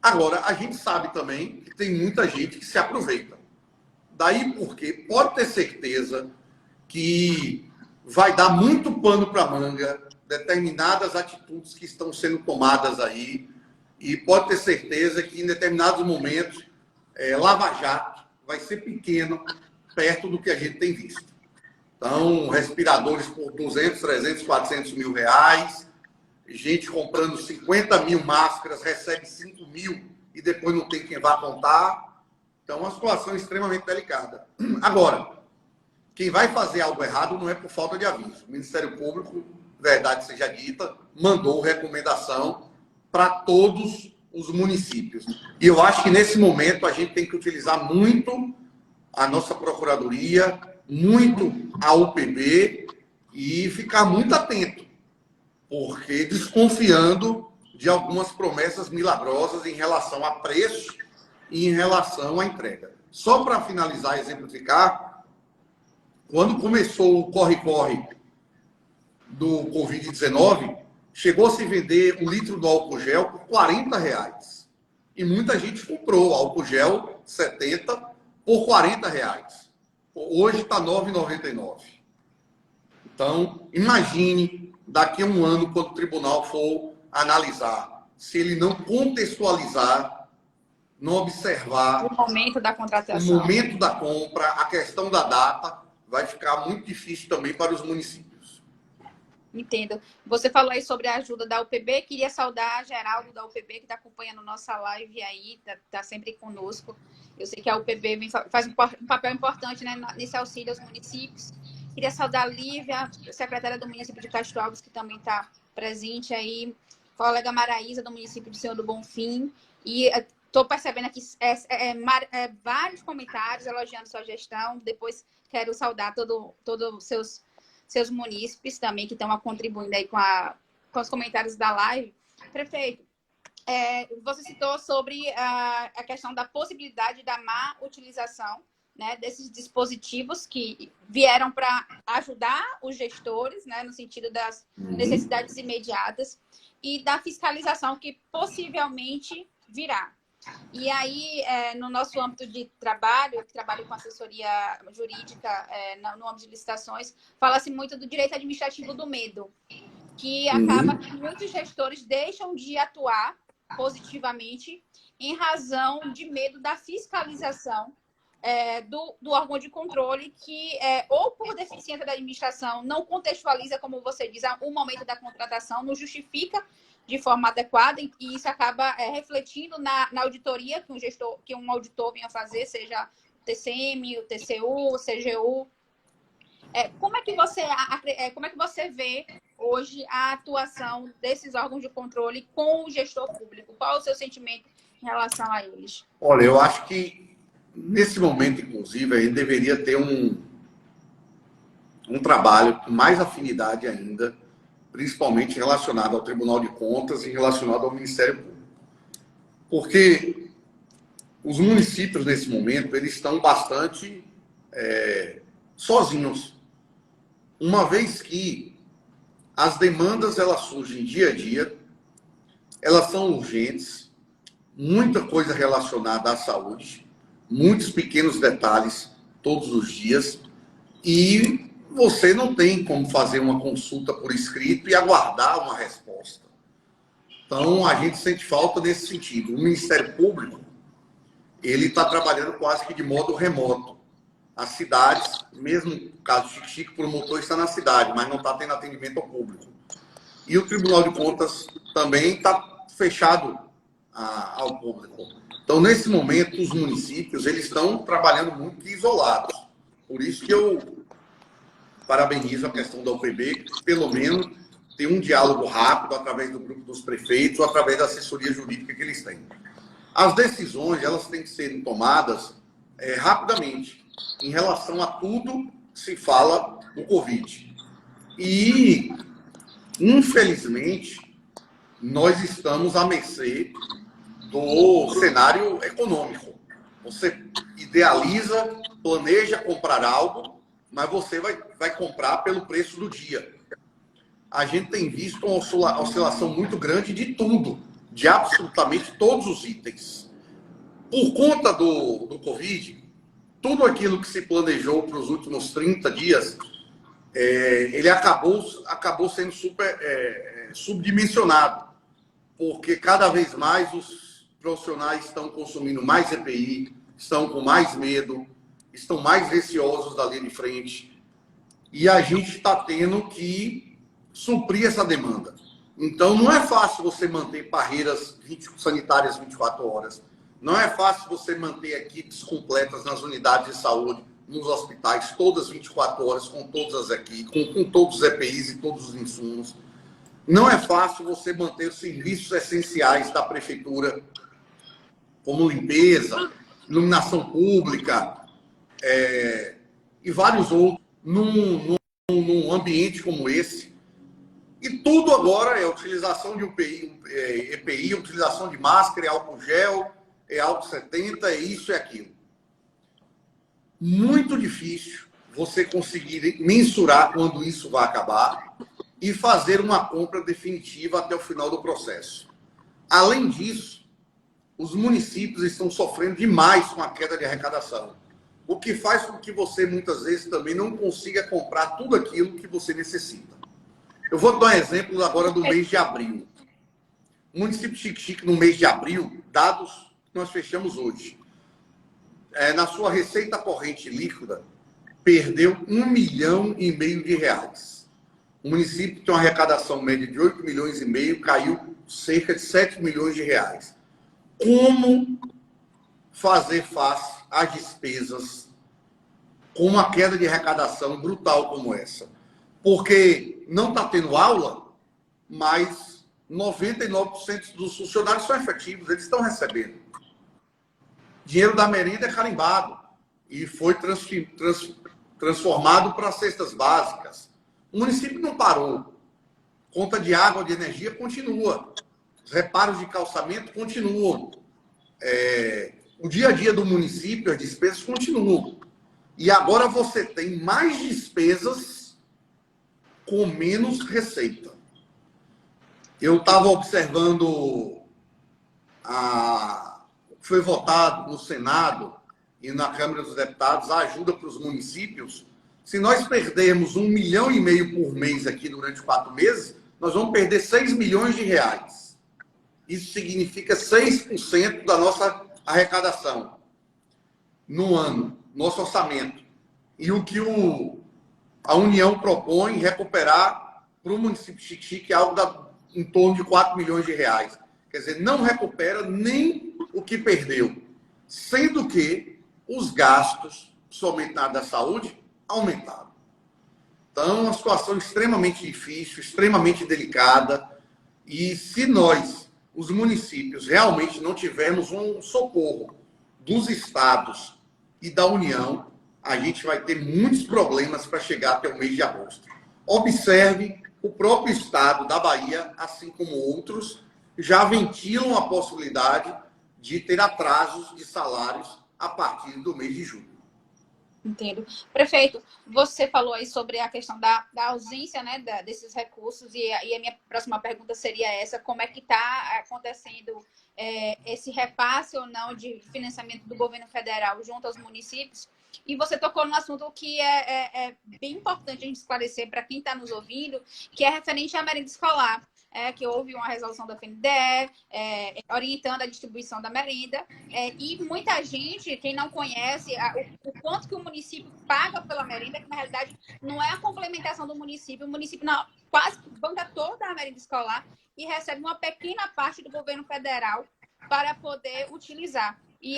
Agora, a gente sabe também que tem muita gente que se aproveita. Daí porque pode ter certeza que vai dar muito pano para manga determinadas atitudes que estão sendo tomadas aí, e pode ter certeza que em determinados momentos Lava Jato vai ser pequeno perto do que a gente tem visto. Então, respiradores por 200, 300, 400 mil reais, gente comprando 50 mil máscaras, recebe 5 mil e depois não tem quem vá contar. Então, é uma situação extremamente delicada. Agora, quem vai fazer algo errado não é por falta de aviso. O Ministério Público verdade seja dita, mandou recomendação para todos os municípios. E eu acho que, nesse momento, a gente tem que utilizar muito a nossa Procuradoria, muito a UPB e ficar muito atento, porque desconfiando de algumas promessas milagrosas em relação a preço e em relação à entrega. Só para finalizar e exemplificar, quando começou o corre-corre do Covid-19, chegou a se vender um litro do álcool gel por R$40. E muita gente comprou álcool gel 70 por R$40. Hoje está R$ 9,99. Então, imagine daqui a um ano, quando o tribunal for analisar, se ele não contextualizar, não observar o momento da contratação, o momento da compra, a questão da data, vai ficar muito difícil também para os municípios. Entendo. Você falou aí sobre a ajuda da UPB. Queria saudar a Geraldo da UPB, que está acompanhando nossa live aí, está sempre conosco. Eu sei que a UPB faz um papel importante, né, nesse auxílio aos municípios. Queria saudar a Lívia, secretária do município de Castro Alves, que também está presente aí. Colega Maraísa, do município de Senhor do Bonfim. E estou percebendo aqui vários comentários elogiando sua gestão. Depois quero saudar todos os seus munícipes também, que estão contribuindo aí com os comentários da live. Prefeito, você citou sobre a questão da possibilidade da má utilização, né, desses dispositivos que vieram para ajudar os gestores, né, no sentido das necessidades imediatas, e da fiscalização que possivelmente virá. E aí, no nosso âmbito de trabalho, que trabalho com assessoria jurídica no âmbito de licitações, fala-se muito do direito administrativo do medo, que acaba que muitos gestores deixam de atuar positivamente em razão de medo da fiscalização do órgão de controle, que ou por deficiência da administração não contextualiza, como você diz, o momento da contratação, não justifica de forma adequada, e isso acaba refletindo na auditoria que um auditor venha fazer, seja o TCM, o TCU, o CGU. Como é que você vê hoje a atuação desses órgãos de controle com o gestor público? Qual é o seu sentimento em relação a eles? Olha, eu acho que, nesse momento, inclusive, a gente deveria ter um trabalho com mais afinidade ainda, principalmente relacionado ao Tribunal de Contas e relacionado ao Ministério Público. Porque os municípios, nesse momento, eles estão bastante sozinhos. Uma vez que as demandas, elas surgem dia a dia, elas são urgentes, muita coisa relacionada à saúde, muitos pequenos detalhes todos os dias, e você não tem como fazer uma consulta por escrito e aguardar uma resposta. Então, a gente sente falta nesse sentido. O Ministério Público, ele está trabalhando quase que de modo remoto. As cidades, mesmo no caso de Chique, o promotor está na cidade, mas não está tendo atendimento ao público. E o Tribunal de Contas também está fechado ao público. Então, nesse momento, os municípios, eles estão trabalhando muito isolados. Por isso que eu parabenizo a questão da UPB, que pelo menos tem um diálogo rápido através do grupo dos prefeitos ou através da assessoria jurídica que eles têm. As decisões, elas têm que serem tomadas rapidamente, em relação a tudo que se fala do Covid. E, infelizmente, nós estamos à mercê do cenário econômico. Você idealiza, planeja comprar algo, mas você vai comprar pelo preço do dia. A gente tem visto uma oscilação muito grande de tudo, de absolutamente todos os itens. Por conta do Covid, tudo aquilo que se planejou para os últimos 30 dias, ele acabou sendo subdimensionado, porque cada vez mais os profissionais estão consumindo mais EPI, estão com mais medo, estão mais receosos da linha de frente, e a gente está tendo que suprir essa demanda. Então, não é fácil você manter barreiras sanitárias 24 horas, não é fácil você manter equipes completas nas unidades de saúde nos hospitais, todas as 24 horas, com todas as equipes, com todos os EPIs e todos os insumos. Não é fácil você manter os serviços essenciais da prefeitura, como limpeza, iluminação pública, e vários outros, num ambiente como esse. E tudo agora é utilização de EPI, utilização de máscara, álcool gel, álcool 70, é isso e aquilo. Muito difícil você conseguir mensurar quando isso vai acabar e fazer uma compra definitiva até o final do processo. Além disso, os municípios estão sofrendo demais com a queda de arrecadação, o que faz com que você, muitas vezes, também não consiga comprar tudo aquilo que você necessita. Eu vou dar um exemplo agora do mês de abril. O município de Xique-Xique, no mês de abril, dados que nós fechamos hoje, na sua receita corrente líquida, perdeu R$1,5 milhão de reais. O município tem uma arrecadação média de 8,5 milhões, caiu cerca de 7 milhões de reais. Como fazer face às despesas com uma queda de arrecadação brutal como essa? Porque não está tendo aula, mas 99% dos funcionários são efetivos, eles estão recebendo. Dinheiro da merenda é carimbado e foi transformado para cestas básicas. O município não parou. Conta de água, de energia continua. Os reparos de calçamento continuam. O dia a dia do município, as despesas continuam. E agora você tem mais despesas com menos receita. Eu estava observando foi votado no Senado e na Câmara dos Deputados a ajuda para os municípios. Se nós perdermos R$1,5 milhão por mês aqui durante 4 meses, nós vamos perder 6 milhões de reais. Isso significa 6% da nossa arrecadação no ano, nosso orçamento. E o que a União propõe recuperar para o município de Xique-Xique é algo em torno de 4 milhões de reais. Quer dizer, não recupera nem o que perdeu, sendo que os gastos, somente na área da saúde, aumentaram. Então, é uma situação extremamente difícil, extremamente delicada, e se nós, os municípios, realmente não tivermos um socorro dos estados e da União, a gente vai ter muitos problemas para chegar até o mês de agosto. Observe, o próprio estado da Bahia, assim como outros, já ventilam a possibilidade de ter atrasos de salários a partir do mês de julho. Entendo. Prefeito, você falou aí sobre a questão da ausência, né, desses recursos, e a minha próxima pergunta seria essa: como é que está acontecendo esse repasse ou não de financiamento do governo federal junto aos municípios? E você tocou num assunto que é bem importante a gente esclarecer para quem está nos ouvindo, que é referente à merenda escolar. Que houve uma resolução da FNDE orientando a distribuição da merenda, e muita gente, quem não conhece o quanto que o município paga pela merenda, que na realidade não é a complementação do município, o município quase banca toda a merenda escolar e recebe uma pequena parte do governo federal para poder utilizar. E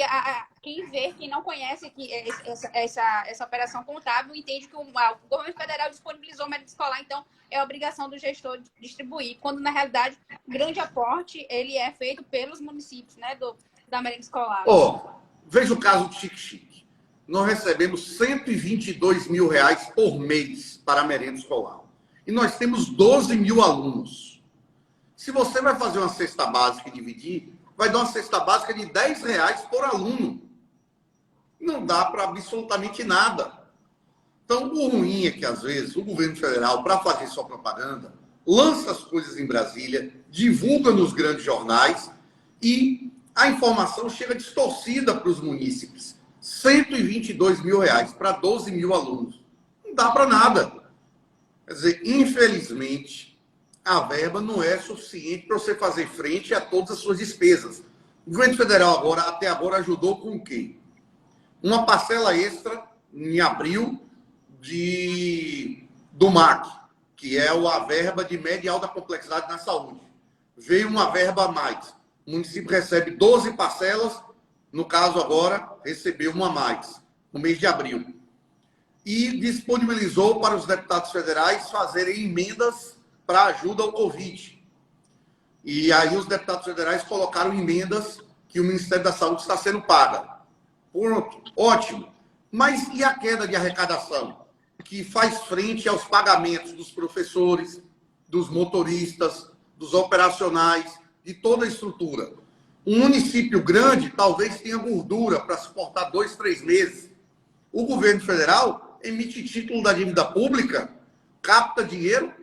quem não conhece essa operação contábil entende que o governo federal disponibilizou merenda escolar, então é obrigação do gestor distribuir, quando na realidade o grande aporte ele é feito pelos municípios, né, da merenda escolar. Veja o caso de Xique-Xique. Nós recebemos R$122 mil por mês para a merenda escolar. E nós temos 12 mil alunos. Se você vai fazer uma cesta básica e dividir, vai dar uma cesta básica de R$10 por aluno. Não dá para absolutamente nada. Então, o ruim é que, às vezes, o governo federal, para fazer sua propaganda, lança as coisas em Brasília, divulga nos grandes jornais e a informação chega distorcida para os munícipes. R$122 mil para 12 mil alunos. Não dá para nada. Quer dizer, infelizmente, a verba não é suficiente para você fazer frente a todas as suas despesas. O governo federal até agora ajudou com o quê? Uma parcela extra em abril do MAC, que é a verba de média e alta complexidade na saúde. Veio uma verba a mais. O município recebe 12 parcelas, no caso agora, recebeu uma a mais, no mês de abril. e disponibilizou para os deputados federais fazerem emendas para ajuda ao Covid. E aí os deputados federais colocaram emendas que o Ministério da Saúde está sendo paga. Pronto, ótimo. Mas e a queda de arrecadação? Que faz frente aos pagamentos dos professores, dos motoristas, dos operacionais, de toda a estrutura. Um município grande talvez tenha gordura para suportar 2, 3 meses. O governo federal emite título da dívida pública, capta dinheiro,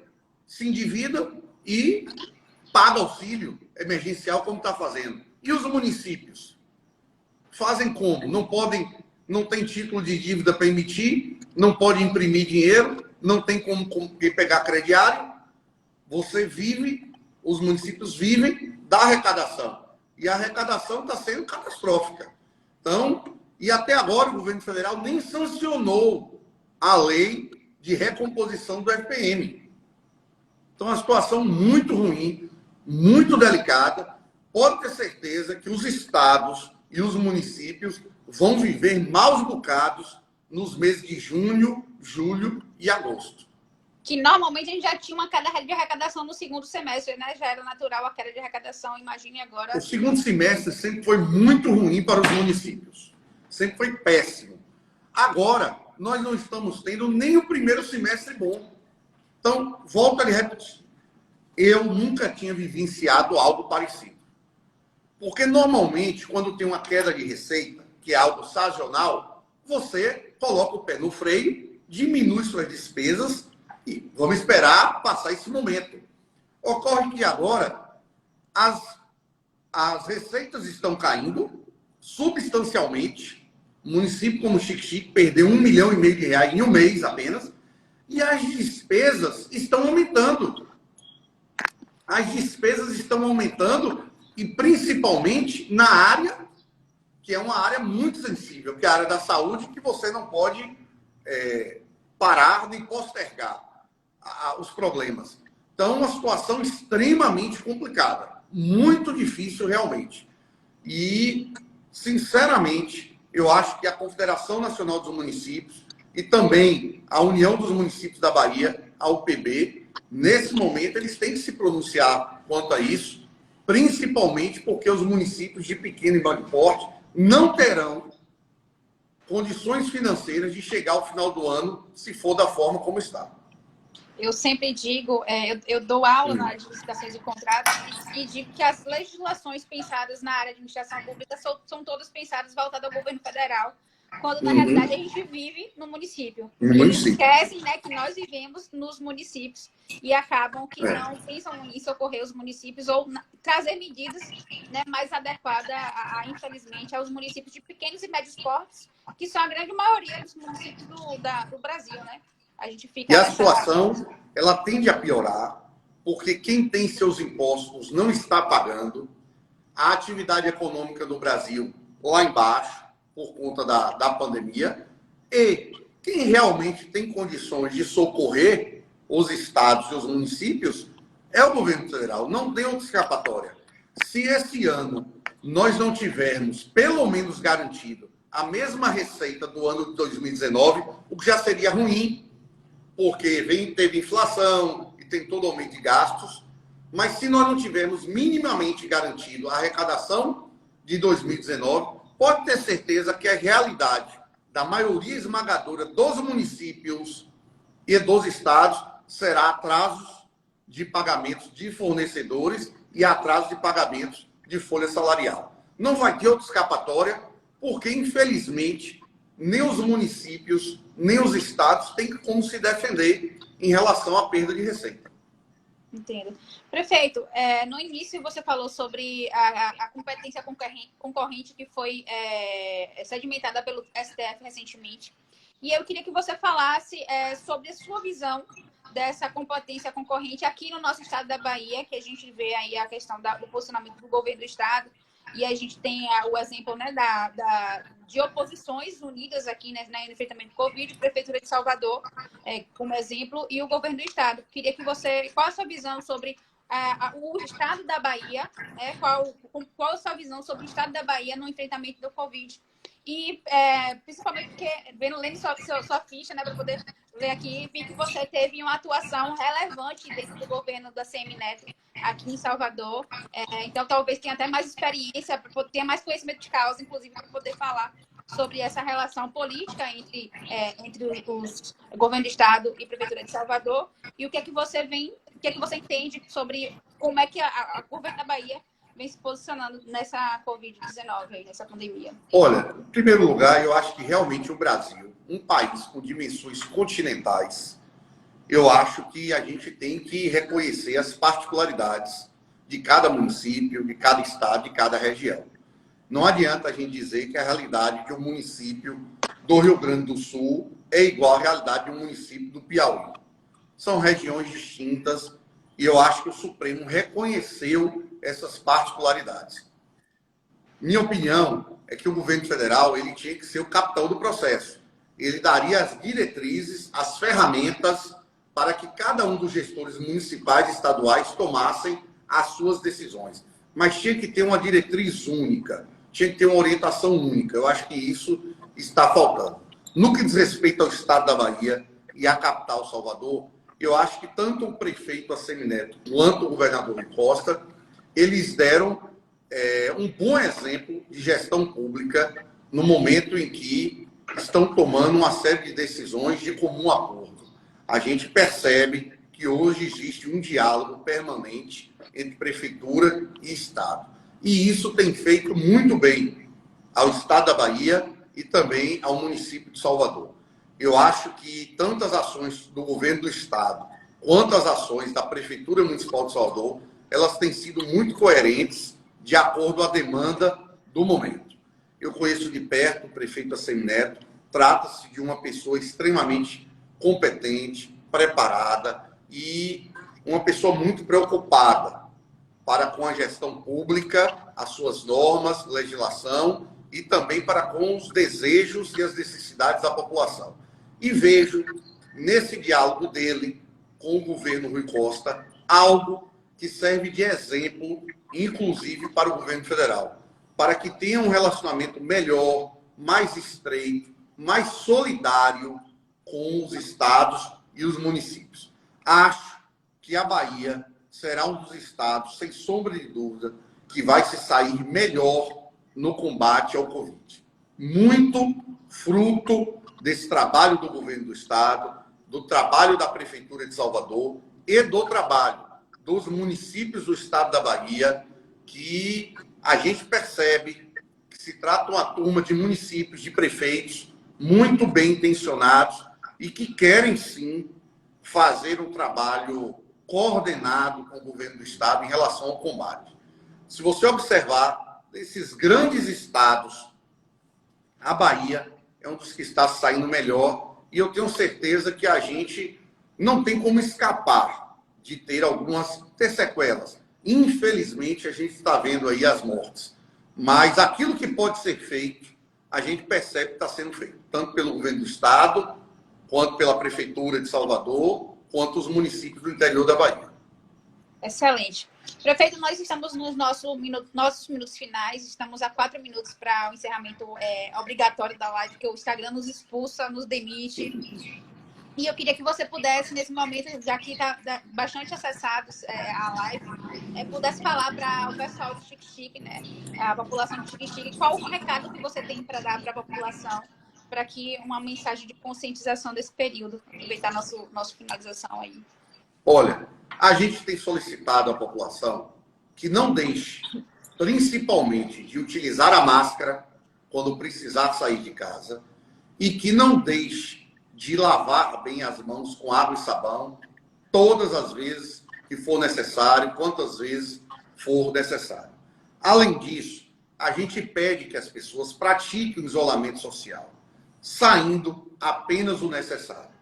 se endivida e paga auxílio emergencial como está fazendo. E os municípios? Fazem como? Não tem título de dívida para emitir, não pode imprimir dinheiro, não tem como pegar crediário. Os municípios vivem da arrecadação. E a arrecadação está sendo catastrófica. Então, e até agora o governo federal nem sancionou a lei de recomposição do FPM. Então, é uma situação muito ruim, muito delicada. Pode ter certeza que os estados e os municípios vão viver maus bocados nos meses de junho, julho e agosto. Que normalmente a gente já tinha uma queda de arrecadação no segundo semestre, né? Já era natural a queda de arrecadação, imagine agora. O segundo semestre sempre foi muito ruim para os municípios. Sempre foi péssimo. Agora, nós não estamos tendo nem o primeiro semestre bom. Então, volto a lhe repetir. Eu nunca tinha vivenciado algo parecido. Porque, normalmente, quando tem uma queda de receita, que é algo sazonal, você coloca o pé no freio, diminui suas despesas e vamos esperar passar esse momento. Ocorre que agora as receitas estão caindo substancialmente. O município como Xique-Xique perdeu R$1,5 milhão em um mês apenas. E as despesas estão aumentando. As despesas estão aumentando e principalmente na área, que é uma área muito sensível, que é a área da saúde, que você não pode parar nem postergar os problemas. Então, uma situação extremamente complicada, muito difícil realmente. E, sinceramente, eu acho que a Confederação Nacional dos Municípios e também a União dos Municípios da Bahia, a UPB, nesse momento, eles têm que se pronunciar quanto a isso, principalmente porque os municípios de pequeno e médio porte não terão condições financeiras de chegar ao final do ano, se for da forma como está. Eu sempre digo, eu dou aula na área de licitações e contratos e digo que as legislações pensadas na área de administração pública são todas pensadas voltadas ao governo federal, quando na realidade a gente vive no município. E eles esquecem, né, que nós vivemos nos municípios e acabam que não pensam em socorrer os municípios ou trazer medidas, né, mais adequadas, infelizmente, aos municípios de pequenos e médios portes, que são a grande maioria dos municípios do Brasil, né? A gente fica e a situação, ela tende a piorar, porque quem tem seus impostos não está pagando, a atividade econômica do Brasil lá embaixo, por conta da pandemia, e quem realmente tem condições de socorrer os estados e os municípios é o governo federal, não tem outra escapatória. Se esse ano nós não tivermos, pelo menos garantido, a mesma receita do ano de 2019, o que já seria ruim, porque teve inflação e tem todo aumento de gastos, mas se nós não tivermos minimamente garantido a arrecadação de 2019, pode ter certeza que a realidade da maioria esmagadora dos municípios e dos estados será atrasos de pagamentos de fornecedores e atrasos de pagamentos de folha salarial. Não vai ter outra escapatória, porque, infelizmente, nem os municípios, nem os estados têm como se defender em relação à perda de receita. Entendo. Prefeito, no início você falou sobre a competência concorrente que foi sedimentada pelo STF recentemente. E eu queria que você falasse sobre a sua visão dessa competência concorrente aqui no nosso estado da Bahia, que a gente vê aí a questão do posicionamento do governo do estado. E a gente tem o exemplo, né, de oposições unidas aqui, né, no enfrentamento do Covid, Prefeitura de Salvador, como exemplo, e o governo do estado. Queria que qual a sua visão sobre o estado da Bahia, qual a sua visão sobre o estado da Bahia no enfrentamento do Covid? E principalmente porque, lendo sua ficha, né, para poder ler aqui, vi que você teve uma atuação relevante dentro do governo da CM Neto aqui em Salvador. Então, talvez tenha até mais experiência, tenha mais conhecimento de causa, inclusive, para poder falar sobre essa relação política entre os governo do Estado e Prefeitura de Salvador. E o que é que você entende sobre como é que a governo da Bahia vem se posicionando nessa Covid-19, nessa pandemia? Olha, em primeiro lugar, eu acho que realmente o Brasil, um país com dimensões continentais, eu acho que a gente tem que reconhecer as particularidades de cada município, de cada estado, de cada região. Não adianta a gente dizer que a realidade de um município do Rio Grande do Sul é igual à realidade de um município do Piauí. São regiões distintas e eu acho que o Supremo reconheceu essas particularidades. Minha opinião é que o governo federal ele tinha que ser o capitão do processo. Ele daria as diretrizes, as ferramentas para que cada um dos gestores municipais e estaduais tomassem as suas decisões. Mas tinha que ter uma diretriz única, tinha que ter uma orientação única. Eu acho que isso está faltando. No que diz respeito ao estado da Bahia e à capital Salvador, eu acho que tanto o prefeito Assemineto quanto o governador Rui Costa, eles deram um bom exemplo de gestão pública no momento em que estão tomando uma série de decisões de comum acordo. A gente percebe que hoje existe um diálogo permanente entre prefeitura e Estado. E isso tem feito muito bem ao Estado da Bahia e também ao município de Salvador. Eu acho que tanto as ações do governo do Estado quanto as ações da Prefeitura Municipal de Salvador, elas têm sido muito coerentes de acordo à demanda do momento. Eu conheço de perto o prefeito Assemineto, trata-se de uma pessoa extremamente competente, preparada e uma pessoa muito preocupada para com a gestão pública, as suas normas, legislação e também para com os desejos e as necessidades da população. E vejo nesse diálogo dele com o governo Rui Costa algo que serve de exemplo, inclusive para o governo federal, para que tenha um relacionamento melhor, mais estreito, mais solidário com os estados e os municípios. Acho que a Bahia será um dos estados, sem sombra de dúvida, que vai se sair melhor no combate ao Covid. Muito fruto desse trabalho do governo do estado, do trabalho da Prefeitura de Salvador e do trabalho dos municípios do estado da Bahia, que a gente percebe que se trata uma turma de municípios, de prefeitos, muito bem intencionados e que querem, sim, fazer um trabalho coordenado com o governo do estado em relação ao combate. Se você observar, esses grandes estados, a Bahia é um dos que está saindo melhor e eu tenho certeza que a gente não tem como escapar de ter sequelas. Infelizmente, a gente está vendo aí as mortes. Mas aquilo que pode ser feito, a gente percebe que está sendo feito, tanto pelo governo do estado, quanto pela Prefeitura de Salvador, quanto os municípios do interior da Bahia. Excelente. Prefeito, nós estamos nos nossos minutos finais, estamos a 4 minutos para o encerramento obrigatório da live, que o Instagram nos expulsa, nos demite. E eu queria que você pudesse, nesse momento, já que está bastante acessados a live, pudesse falar para o pessoal de Xique-Xique, né? A população de Xique-Xique, qual o recado que você tem para dar para a população, para que uma mensagem de conscientização desse período, aproveitar nossa finalização aí. Olha, a gente tem solicitado à população que não deixe, principalmente, de utilizar a máscara quando precisar sair de casa e que não deixe de lavar bem as mãos com água e sabão todas as vezes que for necessário, quantas vezes for necessário. Além disso, a gente pede que as pessoas pratiquem o isolamento social, saindo apenas o necessário.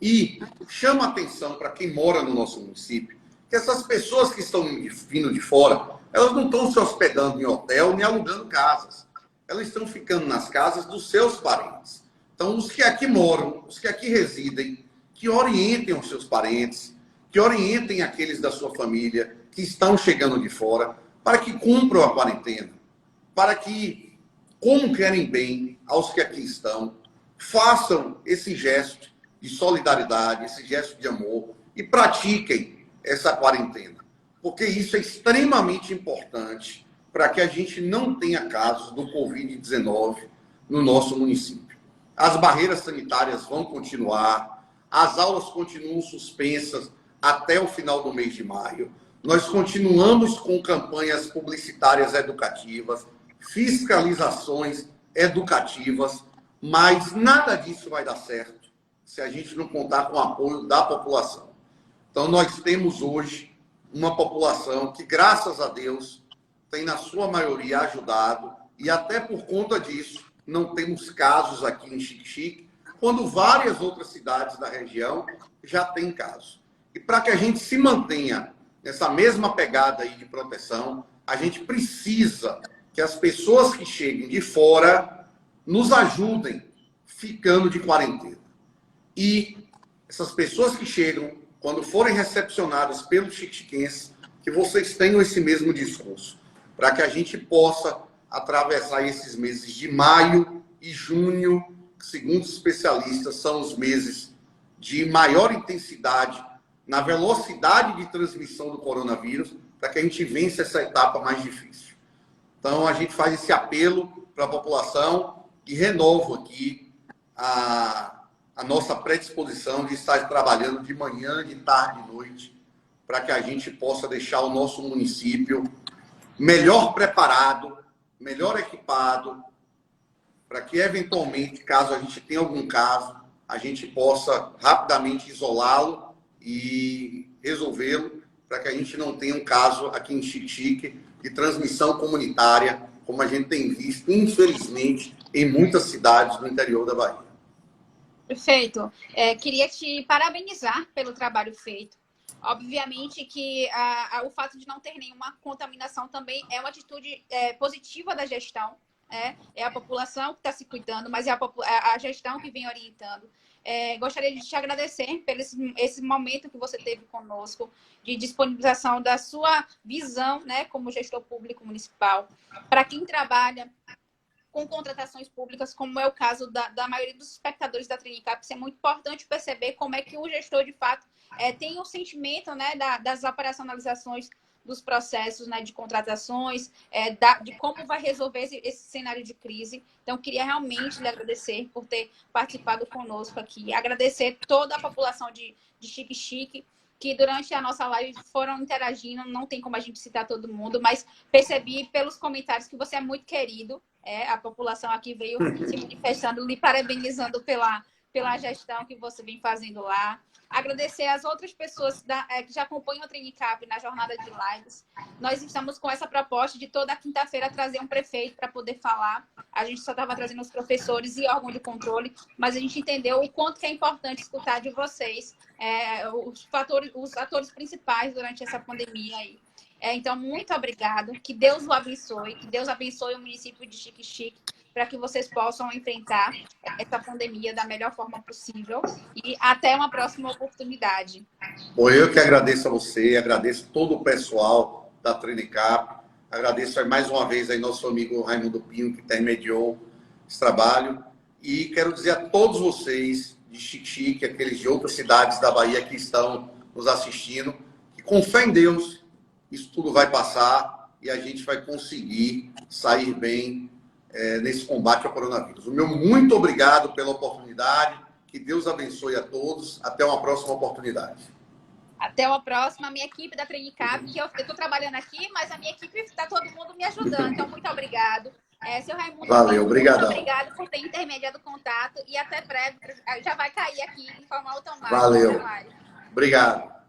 E chama atenção para quem mora no nosso município, que essas pessoas que estão vindo de fora, elas não estão se hospedando em hotel nem alugando casas. Elas estão ficando nas casas dos seus parentes. Então, os que aqui moram, os que aqui residem, que orientem os seus parentes, que orientem aqueles da sua família que estão chegando de fora, para que cumpram a quarentena, para que como querem bem aos que aqui estão, façam esse gesto de solidariedade, esse gesto de amor e pratiquem essa quarentena, porque isso é extremamente importante para que a gente não tenha casos do Covid-19 no nosso município. As barreiras sanitárias vão continuar, as aulas continuam suspensas até o final do mês de maio. Nós continuamos com campanhas publicitárias educativas, fiscalizações educativas, mas nada disso vai dar certo se a gente não contar com o apoio da população. Então, nós temos hoje uma população que, graças a Deus, tem, na sua maioria, ajudado, e até por conta disso, não temos casos aqui em Xique-Xique, quando várias outras cidades da região já têm casos. E para que a gente se mantenha nessa mesma pegada aí de proteção, a gente precisa que as pessoas que cheguem de fora nos ajudem ficando de quarentena. E essas pessoas que chegam, quando forem recepcionadas pelos xique-xiquenses, que vocês tenham esse mesmo discurso, para que a gente possa atravessar esses meses de maio e junho, que, segundo os especialistas, são os meses de maior intensidade na velocidade de transmissão do coronavírus, para que a gente vença essa etapa mais difícil. Então, a gente faz esse apelo para a população e renovo aqui a nossa predisposição de estar trabalhando de manhã, de tarde e noite, para que a gente possa deixar o nosso município melhor preparado, melhor equipado, para que, eventualmente, caso a gente tenha algum caso, a gente possa rapidamente isolá-lo e resolvê-lo, para que a gente não tenha um caso aqui em Xique-Xique de transmissão comunitária, como a gente tem visto, infelizmente, em muitas cidades do interior da Bahia. Perfeito. Queria te parabenizar pelo trabalho feito. Obviamente que o fato de não ter nenhuma contaminação também é uma atitude positiva da gestão. É a população que está se cuidando, mas é a gestão que vem orientando. Gostaria de te agradecer pelo esse momento que você teve conosco, de disponibilização da sua visão, né, como gestor público municipal. Para quem trabalha com contratações públicas, como é o caso da maioria dos espectadores da Trinicap, isso é muito importante perceber como é que o gestor, de fato, tem o sentimento, né, das operacionalizações dos processos, né, de contratações, de como vai resolver esse cenário de crise. Então, queria realmente lhe agradecer por ter participado conosco aqui. Agradecer toda a população de Xique-Xique, que durante a nossa live foram interagindo, não tem como a gente citar todo mundo, mas percebi pelos comentários que você é muito querido. A população aqui veio se manifestando, lhe parabenizando pela gestão que você vem fazendo lá. Agradecer às outras pessoas que já acompanham o Trinicap na jornada de lives. Nós estamos com essa proposta de toda quinta-feira trazer um prefeito para poder falar. A gente só estava trazendo os professores e órgão de controle, mas a gente entendeu o quanto que é importante escutar de vocês os atores principais durante essa pandemia aí. Então, muito obrigado. Que Deus o abençoe. Que Deus abençoe o município de Xique-Xique para que vocês possam enfrentar essa pandemia da melhor forma possível. E até uma próxima oportunidade. Bom, eu que agradeço a você, agradeço todo o pessoal da Trinicap, agradeço mais uma vez aí nosso amigo Raimundo Pinho, que intermediou esse trabalho. E quero dizer a todos vocês de Xique-Xique, aqueles de outras cidades da Bahia que estão nos assistindo, que com fé em Deus, isso tudo vai passar e a gente vai conseguir sair bem nesse combate ao coronavírus. O meu muito obrigado pela oportunidade, que Deus abençoe a todos, até uma próxima oportunidade. Até uma próxima, a minha equipe da Trinicap, que eu estou trabalhando aqui, mas a minha equipe está todo mundo me ajudando, então muito obrigado. Seu Raimundo, valeu, obrigado. Muito obrigado por ter intermediado o contato e até breve, já vai cair aqui de forma automática. Valeu, obrigado.